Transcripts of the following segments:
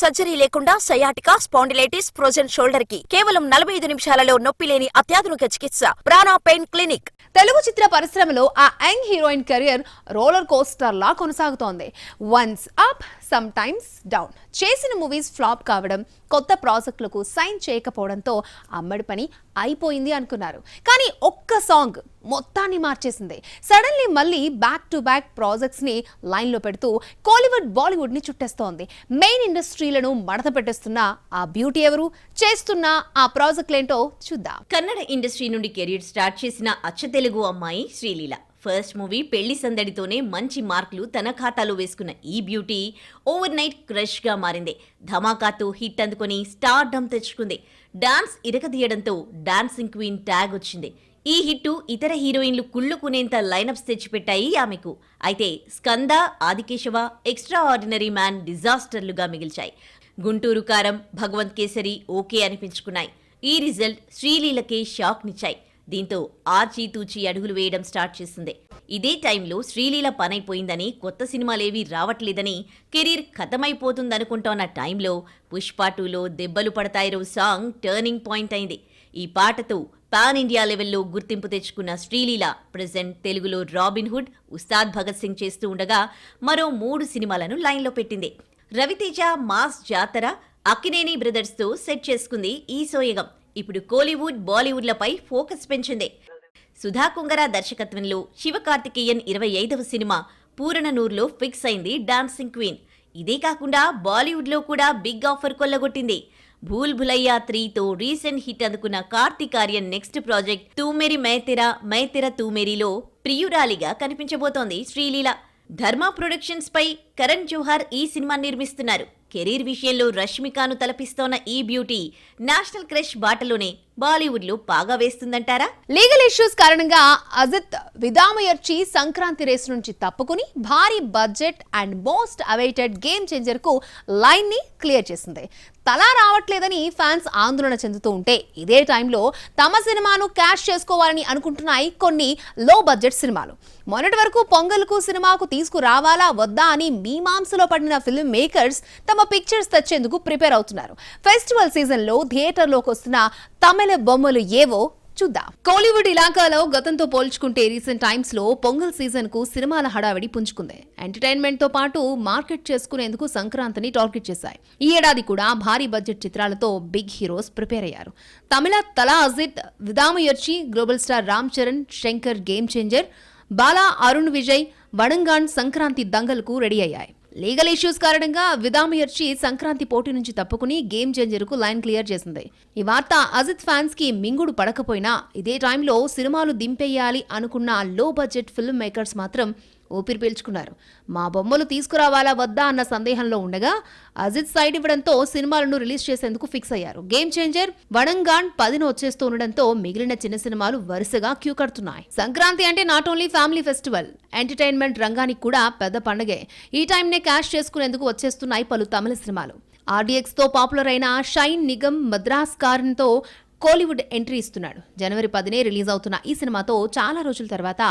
Surgery లేకుండా sciatica, spondylitis, frozen shoulder కి కేవలం 45 నిమిషాలలో నొప్పి లేని అత్యాధునిక చికిత్స ప్రాణ పెయిన్ క్లినిక్. తెలుగు చిత్ర పరిశ్రమలో ఆ young heroine career roller coaster లా కొనసాగుతోంది. Once up, some times down. చేసిన మూవీస్ ఫ్లాప్ కావడం, కొత్త ప్రాజెక్టులకు సైన్ చేయకపోవడంతో అమ్మడి పని అయిపోయింది అనుకున్నారు. కానీ ఒక్క సాంగ్ మొత్తాన్ని మార్చేసింది. సడన్లీ మళ్ళీ బ్యాక్ టు బ్యాక్ ప్రాజెక్ట్స్ ని లైన్ లో పెడుతూ కోలీవుడ్, బాలీవుడ్ ని చుట్టేస్తోంది. మెయిన్ ఇండస్ట్రీలను మడత పెట్టేస్తున్న ఆ బ్యూటీ ఎవరు, చేస్తున్న ఆ ప్రాజెక్టులేంటో చూద్దాం. కన్నడ ఇండస్ట్రీ నుండి కెరీర్ స్టార్ట్ చేసిన అచ్చ తెలుగు అమ్మాయి శ్రీలీల. ఫస్ట్ మూవీ పెళ్లి సందడితోనే మంచి మార్కులు తన ఖాతాలో వేసుకున్న ఈ బ్యూటీ ఓవర్ నైట్ క్రష్ గా మారింది. ధమాకాతో హిట్ అందుకొని స్టార్ డమ్ తెచ్చుకుంది. డాన్స్ ఇరకదీయడంతో డాన్సింగ్ క్వీన్ ట్యాగ్ వచ్చింది. ఈ హిట్టు ఇతర హీరోయిన్లు కుళ్ళుకునేంత లైనప్స్ తెచ్చిపెట్టాయి ఆమెకు. అయితే Skanda, Aadikeshava, extra ordinary man డిజాస్టర్లుగా మిగిల్చాయి. గుంటూరు కారం, భగవంత్ కేసరి ఓకే అనిపించుకున్నాయి. ఈ రిజల్ట్ శ్రీలీలకే షాక్నిచ్చాయి. దీంతో ఆచితూచి అడుగులు వేయడం స్టార్ట్ చేసింది. ఇదే టైంలో శ్రీలీల పనైపోయిందని, కొత్త సినిమాలేవీ రావట్లేదని, కెరీర్ ఖతమైపోతుందనుకుంటోన్న టైంలో పుష్ప 2లో దెబ్బలు పడతాయిరో సాంగ్ టర్నింగ్ పాయింట్ అయింది. ఈ పాటతో పాన్ ఇండియా లెవెల్లో గుర్తింపు తెచ్చుకున్న శ్రీలీల ప్రెజెంట్ తెలుగులో రాబిన్ హుడ్, ఉస్తాద్ భగత్ సింగ్ చేస్తూ ఉండగా మరో 3 సినిమాలను లైన్లో పెట్టింది. రవితేజ మాస్ జాతర, అక్కినేని బ్రదర్స్తో సెట్ చేసుకుంది ఈ సోయగం. ఇప్పుడు కోలీవుడ్, బాలీవుడ్లపై ఫోకస్ పెంచింది. సుధా కుంగరా దర్శకత్వంలో శివకార్తికేయన్ 25వ సినిమా పూరణనూర్లో ఫిక్స్ అయింది డాన్సింగ్ క్వీన్. ఇదే కాకుండా బాలీవుడ్లో కూడా big offer కొల్లగొట్టింది. Bhool భులయ్యా 3తో recent hit అందుకున్న కార్తీక్ ఆర్యన్ నెక్స్ట్ ప్రాజెక్ట్ తూ మేరీ మై తెరా తూ మేరీలో ప్రియురాలిగా కనిపించబోతోంది శ్రీలీల. ధర్మ ప్రొడక్షన్స్ పై కరణ్ జోహార్ ఈ సినిమా నిర్మిస్తున్నారు. కెరీర్ విషయంలో రష్మికను తలపిస్తోన్న ఈ బ్యూటీ నేషనల్ క్రష్ బాటలోనే బాలీవుడ్ లో పాగా వేస్తుందంటారా? లీగల్ ఇష్యూస్ కారణంగా అజిత్ విదామయర్చి సంక్రాంతి రేస్ నుంచి తప్పుకుని భారీ budget and most awaited game changer కు లైన్ ని క్లియర్ చేసింది. తలా రావట్లేదని ఫ్యాన్స్ ఆందోళన చెందుతూ ఉంటే ఇదే టైంలో తమ సినిమాను క్యాష్ చేసుకోవాలని అనుకుంటున్నాయి కొన్ని లో బడ్జెట్ సినిమాలు. మొన్నటి వరకు పొంగల్కు సినిమాకు తీసుకురావాలా వద్దా అని మీమాంసలో పడిన ఫిల్మ్ మేకర్స్ తమ పిక్చర్స్ తెచ్చేందుకు ప్రిపేర్ అవుతున్నారు. ఫెస్టివల్ సీజన్ లో థియేటర్లోకి వస్తున్న తమిళ బొమ్మలు ఏవో చూద్దాం. కోలీవుడ్ ఇలాకాలో గతంతో పోల్చుకుంటే రీసెంట్ టైమ్స్ లో పొంగల్ సీజన్ కు సినిమాల హడావిడి పుంజుకుంది. ఎంటర్టైన్మెంట్ తో పాటు మార్కెట్ చేసుకునేందుకు సంక్రాంతిని టార్గెట్ చేశాయి. ఈ ఏడాది కూడా భారీ బడ్జెట్ చిత్రాలతో బిగ్ హీరోస్ ప్రిపేర్ అయ్యారు. తమిళ Thala Ajith, Vidaamuyarchi, global star Ram Charan, Shankar game changer, Bala, Arun Vijay, Vanangaan Sankranti దంగల్కు రెడీ అయ్యాయి. లీగల్ ఇష్యూస్ కారణంగా విదామయర్చి సంక్రాంతి పోటీ నుంచి తప్పుకుని గేమ్ చేంజర్ కు లైన్ క్లియర్ చేసింది. ఈ వార్త అజిత్ ఫ్యాన్స్ కి మింగుడు పడకపోయినా ఇదే టైంలో సినిమాలు దింపేయాలి అనుకున్న లో బడ్జెట్ ఫిల్మ్ మేకర్స్ మాత్రం ఊపిరి పీల్చుకున్నారు. మా బొమ్మలు తీసుకురావాలా వద్దా అన్న సందేహంలో ఉండగా అజిత్ సైడ్ ఇవ్వడంతో సినిమాలను రిలీజ్ చేసేందుకు ఫిక్స్ అయ్యారు. గేమ్ చేంజర్, వడంగాన్ 10న వచ్చేస్తూ ఉండడంతో మిగిలిన చిన్న సినిమాలు వరుసగా క్యూ కడుతున్నాయి. సంక్రాంతి అంటే not only family festival, entertainment రంగానికి కూడా పెద్ద పండగే. ఈ టైంనే క్యాష్ చేసుకునేందుకు వచ్చేస్తున్నాయి పలు తమిళ సినిమాలు. ఆర్డీఎక్స్ తో పాపులర్ అయిన షైన్ నిగమ్ మద్రాస్ కారంతో కోలీవుడ్ ఎంట్రీ ఇస్తున్నాడు. జనవరి 10నే రిలీజ్ అవుతున్న ఈ సినిమాతో చాలా రోజుల తర్వాత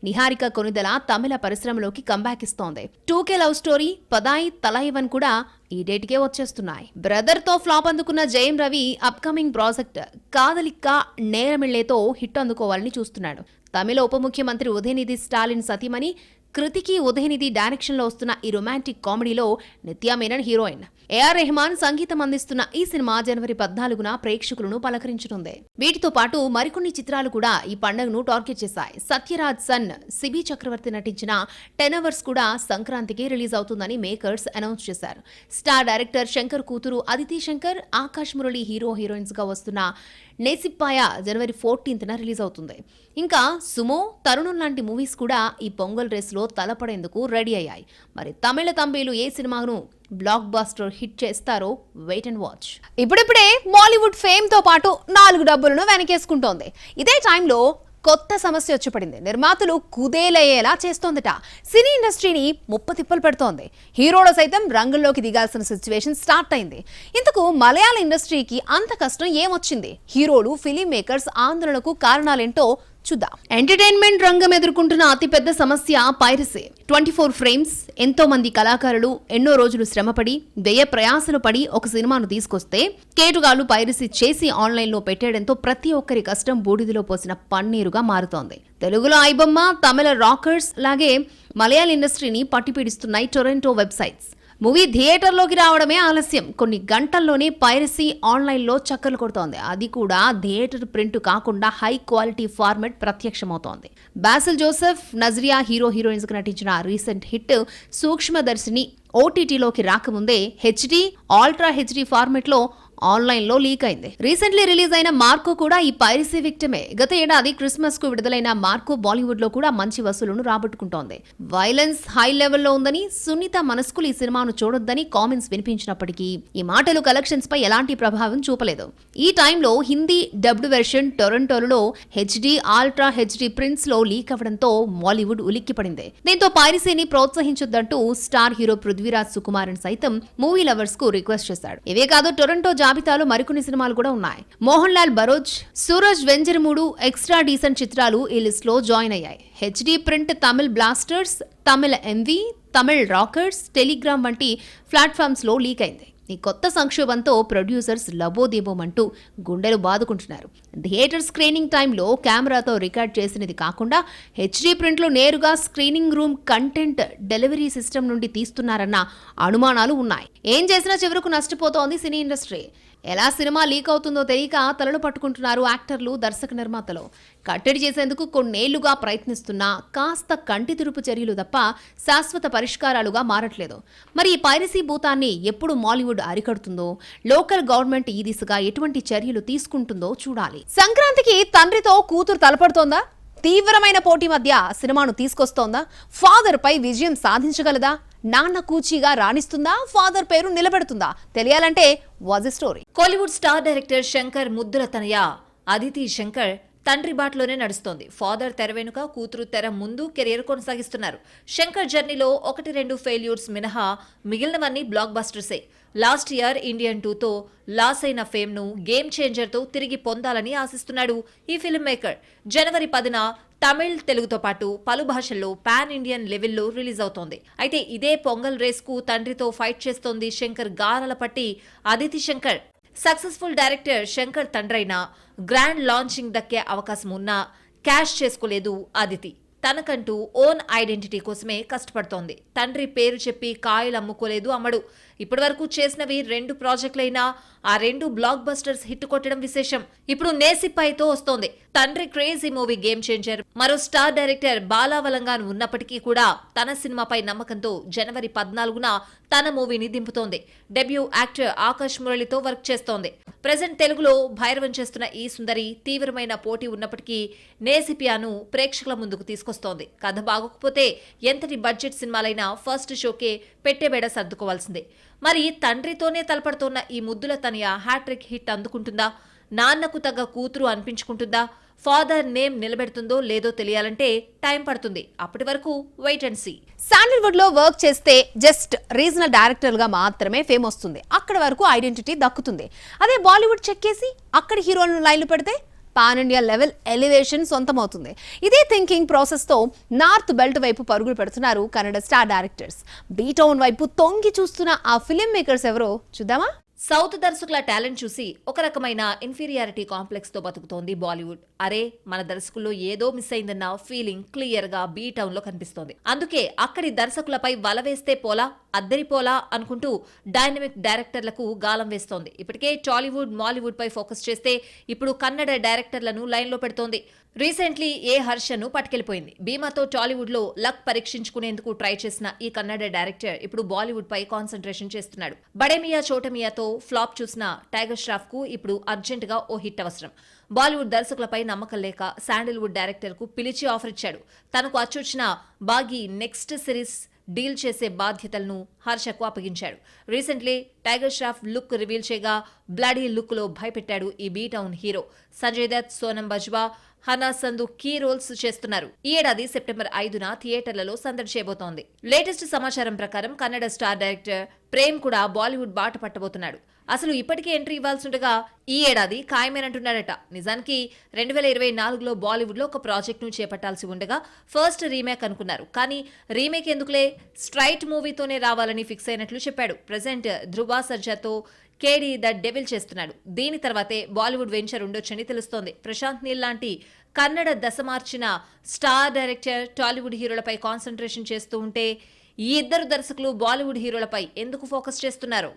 నిహారిక కొనిదెల తమిళ పరిశ్రమలోకి కంబ్యాక్ ఇస్తోంది. 2K లవ్ స్టోరీ, పదాయి తలైవన్ కూడా ఈ డేట్కే వచ్చేస్తున్నాయి. బ్రదర్ తో ఫ్లాప్ అందుకున్న Jayam Ravi upcoming project Kadhalikka నేరమిళ్లేతో hit అందుకోవాలని చూస్తున్నాడు. తమిళ ఉప ముఖ్యమంత్రి ఉదయనిధి స్టాలిన్ సతీమణి కృతికి ఉదయనిధి డైరెక్షన్ లో వస్తున్న ఈ రొమాంటిక్ కామెడీలో నిత్యా మేనన్ హీరోయిన్. ఏఆర్ రెహమాన్ సంగీతం అందిస్తున్న ఈ సినిమా జనవరి 14న ప్రేక్షకులను పలకరించనుంది. వీటితో పాటు మరికొన్ని చిత్రాలు కూడా ఈ పండుగను టార్గెట్ చేశాయి. సత్యరాజ్ సన్ సిబి చక్రవర్తి నటించిన 10 అవర్స్ కూడా సంక్రాంతికి రిలీజ్ అవుతుందని మేకర్స్ అనౌన్స్ చేశారు. స్టార్ డైరెక్టర్ శంకర్ కూతురు అదితి శంకర్, ఆకాష్ మురళి హీరోయిన్స్ గా వస్తున్న నేసిప్పాయ జనవరి 14న రిలీజ్ అవుతుంది. ఇంకా సుమో, తరుణం లాంటి మూవీస్ కూడా ఈ పొంగల్ రేస్ లో తలపడేందుకు రెడీ అయ్యాయి. మరి తమిళ తంబేలు ఏ సినిమాను బ్లాక్ బాస్టర్ హిట్ చేస్తారో వెయిట్ అండ్ వాచ్. ఇప్పుడిప్పుడే మాలీవుడ్ ఫేమ్ తో పాటు 4 డబ్బులను వెనకేసుకుంటోంది. ఇదే టైంలో కొత్త సమస్య వచ్చి పడింది. నిర్మాతలు కుదేలయ్యేలా చేస్తోందట. సినీ ఇండస్ట్రీని ముప్పతిప్పలు పెడుతోంది. హీరోలు సైతం రంగంలోకి దిగాల్సిన సిచ్యువేషన్ స్టార్ట్ అయింది. ఇంతకు మలయాళ ఇండస్ట్రీకి అంత కష్టం ఏమొచ్చింది? హీరోలు, ఫిలిం మేకర్స్ ఆందోళనకు కారణాలేంటో చూద్దాం. ఎంటర్టైన్మెంట్ రంగం ఎదుర్కొంటున్న అతిపెద్ద సమస్య పైరసీ. 24 ఫ్రేమ్స్. ఎంతో మంది కళాకారులు ఎన్నో రోజులు శ్రమపడి వ్యయ ప్రయాసలు పడి ఒక సినిమాను తీసుకొస్తే కేటుగాళ్లు పైరసీ చేసి ఆన్లైన్లో పెట్టేయడంతో ప్రతి ఒక్కరి కష్టం బూడిదలో పోసిన పన్నీరుగా మారుతోంది. తెలుగులో ఐబొమ్మ, తమిళ రాకర్స్ లాగే మలయాళ ఇండస్ట్రీని పట్టిపీడిస్తున్నాయి టొరంటో వెబ్సైట్స్. మూవీ థియేటర్లోకి రావడమే ఆలస్యం. కొన్ని గంటల్లోనే పైరసీ ఆన్లైన్లో చక్కర్లు కొడుతోంది. అది కూడా థియేటర్ ప్రింట్ కాకుండా హై క్వాలిటీ ఫార్మెట్ ప్రత్యక్షమవుతోంది. బాసిల్ జోసెఫ్, నజ్రియా హీరోయిన్స్ గా నటించిన రీసెంట్ హిట్ సూక్ష్మదర్శిని ఓటీటీలోకి రాకముందే హెచ్డీ, అల్ట్రా హెచ్డీ ఫార్మెట్ లో ఆన్లైన్ లో లీక్ అయింది. రీసెంట్లీ రిలీజ్ అయిన మార్కో కూడా ఈ పైరసీ విక్టమే. గత ఏడాది క్రిస్మస్ కు విడుదలైన మార్కో బాలీవుడ్ లో కూడా మంచి వసూలును రాబట్టుకుంటోంది. వైలెన్స్ హై లెవెల్లో ఉందని, సున్నిత మనస్కులు ఈ సినిమాను చూడొద్దని కామెంట్స్ వినిపించినప్పటికీ ఈ మాటలు కలెక్షన్స్ పై ఎలాంటి ప్రభావం చూపలేదు. ఈ టైంలో హిందీ డబ్డ్ వెర్షన్ టొరంటోలో హెచ్డీ, అల్ట్రా హెచ్డీ ప్రింట్స్ లో లీక్ అవడంతో బాలీవుడ్ ఉలిక్కిపడింది. దీంతో పైరసీని ప్రోత్సహించొద్దంటూ స్టార్ హీరో పృథ్వీరాజ్ సుకుమారన్ సైతం మూవీ లవర్స్ కు రిక్వెస్ట్ చేశాడు. ఇవే కాదు, టొరంటో జాబితాలో మరికొన్ని సినిమాలు కూడా ఉన్నాయి. మోహన్ లాల్ బరోజ్, సూరజ్ వెంజరమూడు ఎక్స్ట్రా డీసెంట్ చిత్రాలు ఈ లిస్ట్ లో జాయిన్ అయ్యాయి. హెచ్డీ ప్రింట్ తమిళ్ బ్లాస్టర్స్, తమిళ ఎంవి, తమిళ్ రాకర్స్, టెలిగ్రామ్ వంటి ప్లాట్ఫామ్స్ లో లీక్ అయింది. ఈ కొత్త సంక్షోభంతో ప్రొడ్యూసర్స్ లబోదేబోమంటూ గుండెలు బాదుకుంటున్నారు. థియేటర్ స్క్రీనింగ్ టైంలో కెమెరాతో రికార్డ్ చేసినది కాకుండా హెచ్డీ ప్రింట్లో నేరుగా screening room content delivery system నుండి తీస్తున్నారన్న అనుమానాలు ఉన్నాయి. ఏం చేసినా చివరకు నష్టపోతోంది సినీ ఇండస్ట్రీ. ఎలా సినిమా లీక్ అవుతుందో తెలియక తలలు పట్టుకుంటున్నారు యాక్టర్లు, దర్శక నిర్మాతలు. కట్టడి చేసేందుకు కొన్నేళ్లుగా ప్రయత్నిస్తున్నా కాస్త కంటి తురుపు చర్యలు తప్ప శాశ్వత పరిష్కారాలుగా మారట్లేదు. మరి ఈ పైరసీ భూతాన్ని ఎప్పుడు మాలీవుడ్ అరికడుతుందో, లోకల్ గవర్నమెంట్ ఈ దిశగా ఎటువంటి చర్యలు తీసుకుంటుందో చూడాలి. సంక్రాంతికి తండ్రితో కూతురు తలపడుతోందా? తీవ్రమైన పోటీ మధ్య సినిమాను తీసుకొస్తోందా? ఫాదర్ పై విజయం సాధించగలదా? నాన్న కూచీగా రాణిస్తుందా? ఫాదర్ పేరు నిలబెడుతుందా? తెలియాలంటే was a story. Kollywood star director Shankar ముద్దుల తనయ అదితి శంకర్ తండ్రి బాటలోనే నడుస్తోంది. ఫాదర్ తెర వెనుక, కూతురు తెర ముందు కెరీర్ కొనసాగిస్తున్నారు. శంకర్ జర్నీలో 1-2 ఫెయిల్యూర్స్ మినహా మిగిలినవన్నీ బ్లాక్ బస్టర్సే. లాస్ట్ ఇయర్ ఇండియన్ 2తో లాస్ అయిన ఫేమ్ ను గేమ్ చేంజర్తో తిరిగి పొందాలని ఆశిస్తున్నాడు ఈ ఫిల్మ్ మేకర్. జనవరి 10న తమిళ్, తెలుగుతో పాటు పలు భాషల్లో పాన్ ఇండియన్ లెవెల్లో రిలీజ్ అవుతోంది. అయితే ఇదే పొంగల్ రేస్ కు తండ్రితో ఫైట్ చేస్తోంది శంకర్ గారాల పట్టి అదితి శంకర్. సక్సెస్ఫుల్ డైరెక్టర్ శంకర్ తండ్రైన గ్రాండ్ లాంచింగ్ దక్కే అవకాశం ఉన్నా క్యాష్ చేసుకోలేదు అదితి. తనకంటూ ఓన్ ఐడెంటిటీ కోసమే కష్టపడుతోంది. తండ్రి పేరు చెప్పి కాయలు అమ్ముకోలేదు అమ్మడు. ఇప్పటివరకు చేసినవి 2 ప్రాజెక్టులైనా ఆ 2 బ్లాక్ బస్టర్స్ హిట్ కొట్టడం విశేషం. ఇప్పుడు నేసిప్పాయితో వస్తోంది. తండ్రి క్రేజీ మూవీ గేమ్ చేంజర్. మరో స్టార్ డైరెక్టర్ బాలావలంగాన్ ఉన్నప్పటికీ కూడా తన సినిమాపై నమ్మకంతో జనవరి 14న తన మూవీని దింపుతోంది. డెబ్యూ యాక్టర్ ఆకాష్ మురళితో వర్క్ చేస్తోంది. ప్రెజెంట్ తెలుగులో భైరవం చేస్తున్న ఈ సుందరి తీవ్రమైన పోటీ ఉన్నప్పటికీ నేసిపియాను ప్రేక్షకుల ముందుకు తీసుకొస్తోంది. కథ బాగోకపోతే ఎంతటి బడ్జెట్ సినిమాలైనా ఫస్ట్ షోకే పెట్టెబేడ సర్దుకోవాల్సిందే. మరి తండ్రితోనే తలపడుతోన్న ఈ ముద్దుల తనయ హ్యాట్రిక్ హిట్ అందుకుంటుందా? నాన్నకు తగ్గ కూతురు అనిపించుకుంటుందా? ఫాదర్ నేమ్ నిలబెడుతుందో లేదో తెలియాలంటే టైం పడుతుంది. అప్పటి వరకు వెయిట్ అండ్ సీ. శాండల్వుడ్ లో వర్క్ చేస్తే జస్ట్ రీజనల్ డైరెక్టర్ గా మాత్రమే ఫేమ్ వస్తుంది. అక్కడ వరకు ఐడెంటిటీ దక్కుతుంది. అదే బాలీవుడ్ చెక్కేసి అక్కడి హీరోలను లైన్లు పెడితే పాన్ ఇండియా లెవెల్ ఎలివేషన్ సొంతమవుతుంది. ఇదే థింకింగ్ ప్రాసెస్ తో నార్త్ బెల్ట్ వైపు పరుగులు పెడుతున్నారు కన్నడ స్టార్ డైరెక్టర్స్. బీటౌన్ వైపు తొంగి చూస్తున్న ఆ ఫిలిం మేకర్స్ ఎవరో చూద్దామా? సౌత్ దర్శకుల టాలెంట్ చూసి ఒక రకమైన ఇన్ఫీరియారిటీ కాంప్లెక్స్ తో బతుకుతోంది బాలీవుడ్. అరే, మన దర్శకుల్లో ఏదో మిస్ అయిందన్న ఫీలింగ్ క్లియర్ గా బీ టౌన్ లో కనిపిస్తోంది. అందుకే అక్కడి దర్శకులపై వల వేస్తే పోలా, అద్దరిపోలా అనుకుంటూ డైనమిక్ డైరెక్టర్లకు గాలం వేస్తోంది. ఇప్పటికే టాలీవుడ్, మాలీవుడ్ పై ఫోకస్ చేస్తే ఇప్పుడు కన్నడ డైరెక్టర్లను లైన్ లో పెడుతోంది. రీసెంట్లీ ఏ హర్షను పట్టుకెళ్లిపోయింది. భీమాతో టాలీవుడ్ లో లక్ పరీక్షించుకునేందుకు ట్రై చేసిన ఈ కన్నడ డైరెక్టర్ ఇప్పుడు బాలీవుడ్ పై కాన్సన్ట్రేషన్ చేస్తున్నాడు. బడేమియా చోటమియాతో ఫ్లాప్ చూసిన టైగర్ ష్రాఫ్ కు ఇప్పుడు అర్జెంట్ గా ఓ హిట్ అవసరం. బాలీవుడ్ దర్శకులపై నమ్మకం లేక శాండల్వుడ్ డైరెక్టర్ కు పిలిచి ఆఫర్ ఇచ్చాడు. తనకు అచ్చొచ్చిన బాగీ నెక్స్ట్ సిరీస్ డీల్ చేసే బాధ్యతలను హర్షకు అప్పగించాడు. Recently Tiger Shroff look reveal చేయగా బ్లడీ లుక్ లో భయపెట్టాడు ఈ B town hero. Sanjay Dutt, Sonam Bajwa, Hana Sandhu key roles చేస్తున్నారు. ఈ ఏడాది సెప్టెంబర్ 5న థియేటర్లలో సందడి చేయబోతోంది. లేటెస్ట్ సమాచారం ప్రకారం కన్నడ స్టార్ డైరెక్టర్ ప్రేమ్ కూడా బాలీవుడ్ బాట పట్టబోతున్నాడు. అసలు ఇప్పటికే ఎంట్రీ ఇవ్వాల్సిండగా ఈ ఏడాది ఖాయమేనంటున్నాడట. నిజానికి 2024లో బాలీవుడ్ లో ఒక ప్రాజెక్ట్ ను చేపట్టాల్సి ఉండగా ఫస్ట్ రీమేక్ అనుకున్నారు. కానీ రీమేక్ ఎందుకులే, స్ట్రైట్ మూవీతోనే రావాలని ఫిక్స్ అయినట్లు చెప్పాడు. ప్రెజెంట్ ధృవ సర్జాతో కేడీ ద డెవిల్ చేస్తున్నాడు. దీని తర్వాతే బాలీవుడ్ వెంచర్ ఉండొచ్చని తెలుస్తోంది. ప్రశాంత్ నీల్ లాంటి కన్నడ దశ మార్చిన స్టార్ డైరెక్టర్ టాలీవుడ్ హీరోలపై కాన్సన్ట్రేషన్ చేస్తూ ఉంటే ఈ ఇద్దరు దర్శకులు బాలీవుడ్ హీరోలపై ఎందుకు ఫోకస్ చేస్తున్నారు?